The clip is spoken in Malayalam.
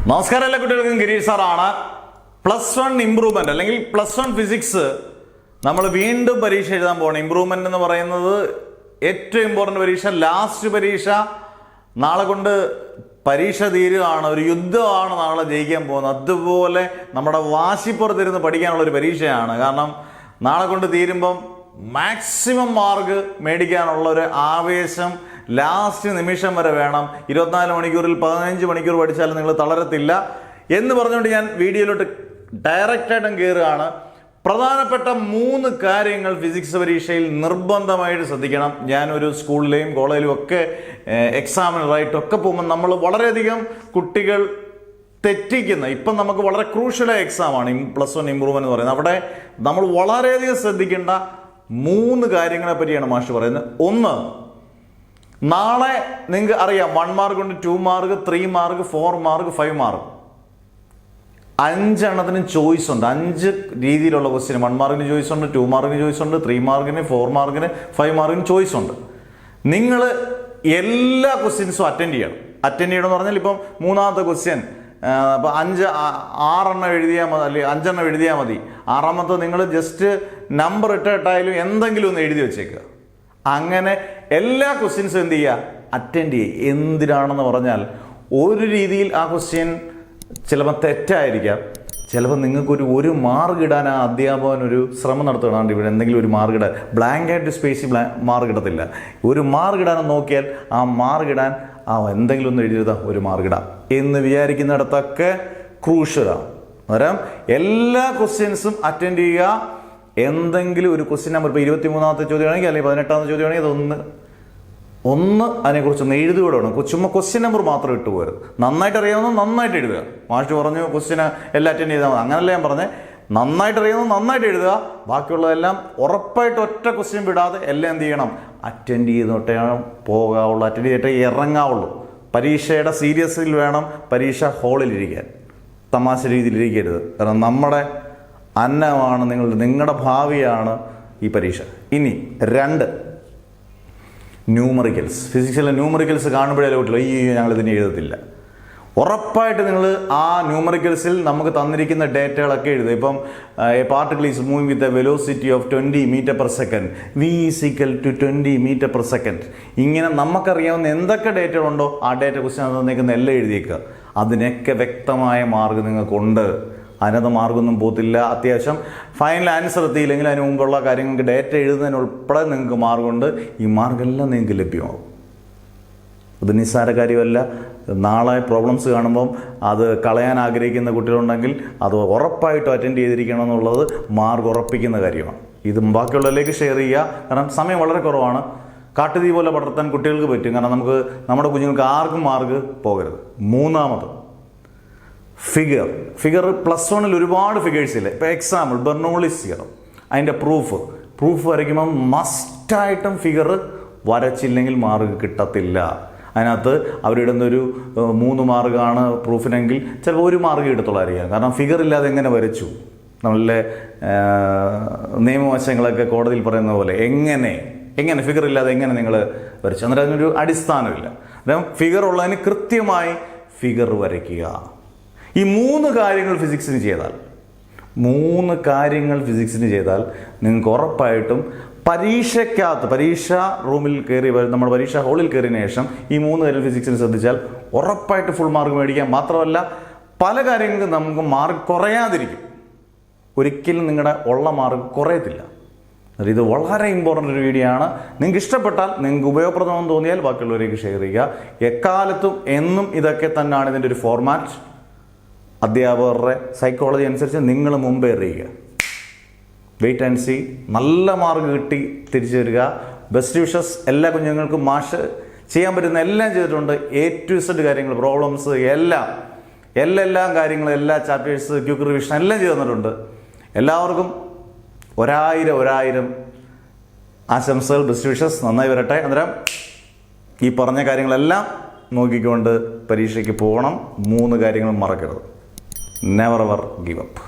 നമസ്കാരം എല്ലാ കുട്ടികൾക്കും ഗിരീഷ് സാറാണ്. +1 ഇംപ്രൂവ്മെന്റ് അല്ലെങ്കിൽ +1 ഫിസിക്സ് നമ്മൾ വീണ്ടും പരീക്ഷ എഴുതാൻ പോകണം. ഇംപ്രൂവ്മെന്റ് എന്ന് പറയുന്നത് ഏറ്റവും ഇമ്പോർട്ടൻ്റ് പരീക്ഷ, ലാസ്റ്റ് പരീക്ഷ. നാളെ കൊണ്ട് പരീക്ഷ തീരുകയാണ്, ഒരു യുദ്ധമാണ് നാളെ ജയിക്കാൻ പോകുന്നത്. അതുപോലെ നമ്മുടെ വാശിപ്പുറത്തിരുന്ന് പഠിക്കാനുള്ളൊരു പരീക്ഷയാണ്. കാരണം നാളെ കൊണ്ട് തീരുമ്പം മാക്സിമം മാർക്ക് മേടിക്കാനുള്ള ഒരു ആവേശം ലാസ്റ്റ് നിമിഷം വരെ വേണം. 24 മണിക്കൂറിൽ 15 മണിക്കൂർ പഠിച്ചാലും നിങ്ങൾ തളരത്തില്ല എന്ന് പറഞ്ഞുകൊണ്ട് ഞാൻ വീഡിയോയിലോട്ട് ഡയറക്റ്റായിട്ടും കയറുകയാണ്. പ്രധാനപ്പെട്ട 3 കാര്യങ്ങൾ ഫിസിക്സ് പരീക്ഷയിൽ നിർബന്ധമായിട്ട് ശ്രദ്ധിക്കണം. ഞാനൊരു സ്കൂളിലെയും കോളേജിലും ഒക്കെ എക്സാമിനറായിട്ടൊക്കെ പോകുമ്പോൾ നമ്മൾ വളരെയധികം കുട്ടികൾ തെറ്റിക്കുന്ന, ഇപ്പം നമുക്ക് വളരെ ക്രൂഷ്യലായ എക്സാമാണ് +1 ഇംപ്രൂവ്മെന്റ് എന്ന് പറയുന്നത്. അവിടെ നമ്മൾ വളരെയധികം ശ്രദ്ധിക്കേണ്ട 3 കാര്യങ്ങളെ പറ്റിയാണ് മാഷ് പറയുന്നത്. ഒന്ന്, നാളെ നിങ്ങൾക്ക് അറിയാം 1 മാർക്ക് ഉണ്ട്, 2 മാർക്ക്, 3 മാർക്ക്, 4 മാർക്ക്, 5 മാർക്ക്, 5 എണ്ണത്തിന് ചോയ്സ് ഉണ്ട്. 5 രീതിയിലുള്ള ക്വസ്റ്റ്യൻ. 1 മാർക്കിന് ചോയ്സ് ഉണ്ട്, 2 മാർക്കിന് ചോയ്സ് ഉണ്ട്, 3 മാർക്കിന്, 4 മാർക്കിന്, 5 മാർക്കിന് ചോയ്സ് ഉണ്ട്. നിങ്ങൾ എല്ലാ ക്വസ്റ്റ്യൻസും അറ്റൻഡ് ചെയ്യണം. അറ്റൻഡ് ചെയ്യണം എന്ന് പറഞ്ഞാൽ ഇപ്പം 3ാമത്തെ ക്വസ്റ്റ്യൻ അപ്പോൾ 6 എണ്ണം എഴുതിയാൽ മതി, അല്ലെങ്കിൽ 5 എണ്ണം എഴുതിയാൽ മതി. 6ാമത്തെ നിങ്ങൾ ജസ്റ്റ് നമ്പർ ഇട്ടായാലും എന്തെങ്കിലും ഒന്ന് എഴുതി വെച്ചേക്കുക. അങ്ങനെ എല്ലാ ക്വസ്റ്റ്യൻസും എന്ത് ചെയ്യുക, അറ്റൻഡ് ചെയ്യുക. എന്തിനാണെന്ന് പറഞ്ഞാൽ ഒരു രീതിയിൽ ആ ക്വസ്റ്റ്യൻ ചിലപ്പോൾ തെറ്റായിരിക്കാം, ചിലപ്പോൾ നിങ്ങൾക്കൊരു 1 മാർക്ക് ഇടാൻ ആ അധ്യാപകൻ ഒരു ശ്രമം നടത്തുകയാണ്. ഇവിടെ എന്തെങ്കിലും ഒരു മാർക്ക് ഇടാൻ, ബ്ലാങ്ക് ആയിട്ട് സ്പേസ് മാർക്ക് ഇടത്തില്ല. 1 മാർക്ക് ഇടാനെന്ന് നോക്കിയാൽ ആ മാർക്ക് ഇടാൻ എന്തെങ്കിലും ഒന്ന് എഴുതിയതാ 1 മാർക്ക് ഇടാം എന്ന് വിചാരിക്കുന്നിടത്തൊക്കെ ക്രൂഷ്യലാണ്. അന്നേരം എല്ലാ ക്വസ്റ്റ്യൻസും അറ്റൻഡ് ചെയ്യുക. എന്തെങ്കിലും ഒരു ക്വസ്റ്റ്യൻ നമ്പർ, ഇപ്പോൾ 23ാമത്തെ ചോദ്യമാണെങ്കിൽ അല്ലെങ്കിൽ 18ാമത്തെ ചോദ്യമാണെങ്കിൽ അതൊന്ന് അതിനെക്കുറിച്ചൊന്ന് എഴുതുകൂടെ വേണം. ചുമ്മാ ക്വസ്റ്റ്യൻ നമ്പർ മാത്രം ഇട്ട് പോരുത്. നന്നായിട്ട് അറിയാവുന്ന നന്നായിട്ട് എഴുതുക. മാഷ് പറഞ്ഞു ക്വസ്റ്റ്യന് എല്ലാം അറ്റൻഡ് ചെയ്താൽ മതി, അങ്ങനല്ല ഞാൻ പറഞ്ഞത്. നന്നായിട്ട് അറിയാവുന്ന നന്നായിട്ട് എഴുതുക, ബാക്കിയുള്ളതെല്ലാം ഉറപ്പായിട്ട് ഒറ്റ ക്വസ്റ്റ്യൻ വിടാതെ എല്ലാം എന്ത് ചെയ്യണം, അറ്റൻഡ് ചെയ്തിട്ടേ പോകാവുള്ളൂ, അറ്റൻഡ് ചെയ്തിട്ടേ ഇറങ്ങാവുള്ളൂ. പരീക്ഷയുടെ സീരിയസിൽ വേണം പരീക്ഷ ഹാളിലിരിക്കാൻ, തമാശ രീതിയിലിരിക്കരുത്. കാരണം നമ്മുടെ അന്നമാണ്, നിങ്ങളുടെ ഭാവിയാണ് ഈ പരീക്ഷ. ഇനി 2, ന്യൂമറിക്കൽസ്. ഫിസിക്സിലെ ന്യൂമറിക്കൽസ് കാണുമ്പോഴേ കുട്ടികൾ ഞങ്ങളിതിനെ എഴുതത്തില്ല. ഉറപ്പായിട്ട് നിങ്ങൾ ആ ന്യൂമറിക്കൽസിൽ നമുക്ക് തന്നിരിക്കുന്ന ഡേറ്റകളൊക്കെ എഴുതുക. ഇപ്പം a particle is moving with a velocity of 20 metre per second, v = 20 metre per second. ഇങ്ങനെ നമുക്കറിയാവുന്ന എന്തൊക്കെ ഡേറ്റകളുണ്ടോ ആ ഡേറ്റ ക്വസ്റ്റ്യൻ തന്നിരിക്കുന്ന എല്ലാം എഴുതിയേക്കുക. അതിനൊക്കെ വ്യക്തമായ മാർക്ക് നിങ്ങൾക്കുണ്ട്. അതിനകത്ത് മാർക്കൊന്നും പോകത്തില്ല. അത്യാവശ്യം ഫൈനൽ ആൻസർ എത്തിയില്ലെങ്കിൽ അതിന് മുമ്പുള്ള കാര്യങ്ങൾക്ക് ഡേറ്റ എഴുതുന്നതിനുൾപ്പെടെ നിങ്ങൾക്ക് മാർക്കുണ്ട്. ഈ മാർക്കെല്ലാം നിങ്ങൾക്ക് ലഭ്യമാകും. അത് നിസ്സാര കാര്യമല്ല. നാളെ പ്രോബ്ലംസ് കാണുമ്പം അത് കളയാൻ ആഗ്രഹിക്കുന്ന കുട്ടികളുണ്ടെങ്കിൽ അത് ഉറപ്പായിട്ടും അറ്റൻഡ് ചെയ്തിരിക്കണം എന്നുള്ളത് മാർക്ക് ഉറപ്പിക്കുന്ന കാര്യമാണ്. ഇത് ബാക്കിയുള്ളവരിലേക്ക് ഷെയർ ചെയ്യുക. കാരണം സമയം വളരെ കുറവാണ്. കാട്ടുതീ പോലെ പടർത്താൻ കുട്ടികൾക്ക് പറ്റും. കാരണം നമ്മുടെ കുഞ്ഞുങ്ങൾക്ക് ആർക്കും മാർക്ക് പോകരുത്. 3ാമത്, ഫിഗർ. +1 ഒരുപാട് ഫിഗേഴ്സ് ഇല്ല. ഇപ്പോൾ എക്സാമ്പിൾ ബെർണോളിസ് തിയറം, അതിൻ്റെ പ്രൂഫ് വരയ്ക്കുമ്പോൾ മസ്റ്റായിട്ടും ഫിഗർ വരച്ചില്ലെങ്കിൽ മാർക്ക് കിട്ടത്തില്ല. അതിനകത്ത് അവരിടുന്നൊരു 3 മാർക്കാണ് പ്രൂഫിനെങ്കിൽ ചിലപ്പോൾ 1 മാർക്ക് കിട്ടത്തുള്ളായിരിക്കാം. കാരണം ഫിഗർ ഇല്ലാതെ എങ്ങനെ വരച്ചു? നമ്മളുടെ നിയമവശങ്ങളൊക്കെ കോടതിയിൽ പറയുന്ന പോലെ എങ്ങനെ ഫിഗർ ഇല്ലാതെ എങ്ങനെ നിങ്ങൾ വരച്ചു? അന്നേരം അതിനൊരു അടിസ്ഥാനമില്ല. അന്നേരം ഫിഗർ ഉള്ളതിന് കൃത്യമായി ഫിഗർ വരയ്ക്കുക. ഈ 3 കാര്യങ്ങൾ ഫിസിക്സിന് ചെയ്താൽ നിങ്ങൾക്ക് ഉറപ്പായിട്ടും പരീക്ഷാ റൂമിൽ കയറി, നമ്മുടെ പരീക്ഷാ ഹാളിൽ കയറിയതിനു ശേഷം ഈ 3 കാര്യം ഫിസിക്സിന് ശ്രദ്ധിച്ചാൽ ഉറപ്പായിട്ട് ഫുൾ മാർക്ക് മേടിക്കാം. മാത്രമല്ല പല കാര്യങ്ങൾക്കും നമുക്ക് മാർക്ക് കുറയാതിരിക്കും. ഒരിക്കലും നിങ്ങളുടെ ഉള്ള മാർക്ക് കുറയത്തില്ല. ഇത് വളരെ ഇമ്പോർട്ടൻ്റ് ഒരു വീഡിയോ ആണ്. നിങ്ങൾക്ക് ഇഷ്ടപ്പെട്ടാൽ, നിങ്ങൾക്ക് ഉപയോഗപ്രദമെന്ന് തോന്നിയാൽ ബാക്കിയുള്ളവരേക്ക് ഷെയർ ചെയ്യുക. എക്കാലത്തും എന്നും ഇതൊക്കെ തന്നെയാണ് ഇതിൻ്റെ ഒരു ഫോർമാറ്റ്. അധ്യാപകരുടെ സൈക്കോളജി അനുസരിച്ച് നിങ്ങൾ മുമ്പേ അറിയുക. Wait and see. നല്ല മാർക്ക് കിട്ടി തിരിച്ചു വരിക. ബെസ്റ്റ് വിഷസ് എല്ലാ കുഞ്ഞുങ്ങൾക്കും. മാഷ് ചെയ്യാൻ പറ്റുന്ന എല്ലാം ചെയ്തിട്ടുണ്ട്. A to Z കാര്യങ്ങൾ, പ്രോബ്ലംസ് എല്ലാം കാര്യങ്ങൾ, എല്ലാ ചാപ്റ്റേഴ്സ്, ക്വിക്ക് റിവിഷൻ എല്ലാം ചെയ്തു തന്നിട്ടുണ്ട്. എല്ലാവർക്കും 1000 ആശംസകൾ, ബെസ്റ്റ് വിഷസ്. നന്നായി വരട്ടെ. അന്നേരം ഈ പറഞ്ഞ കാര്യങ്ങളെല്ലാം നോക്കിക്കൊണ്ട് പരീക്ഷയ്ക്ക് പോകണം. 3 കാര്യങ്ങളും മറക്കരുത്. Never ever give up.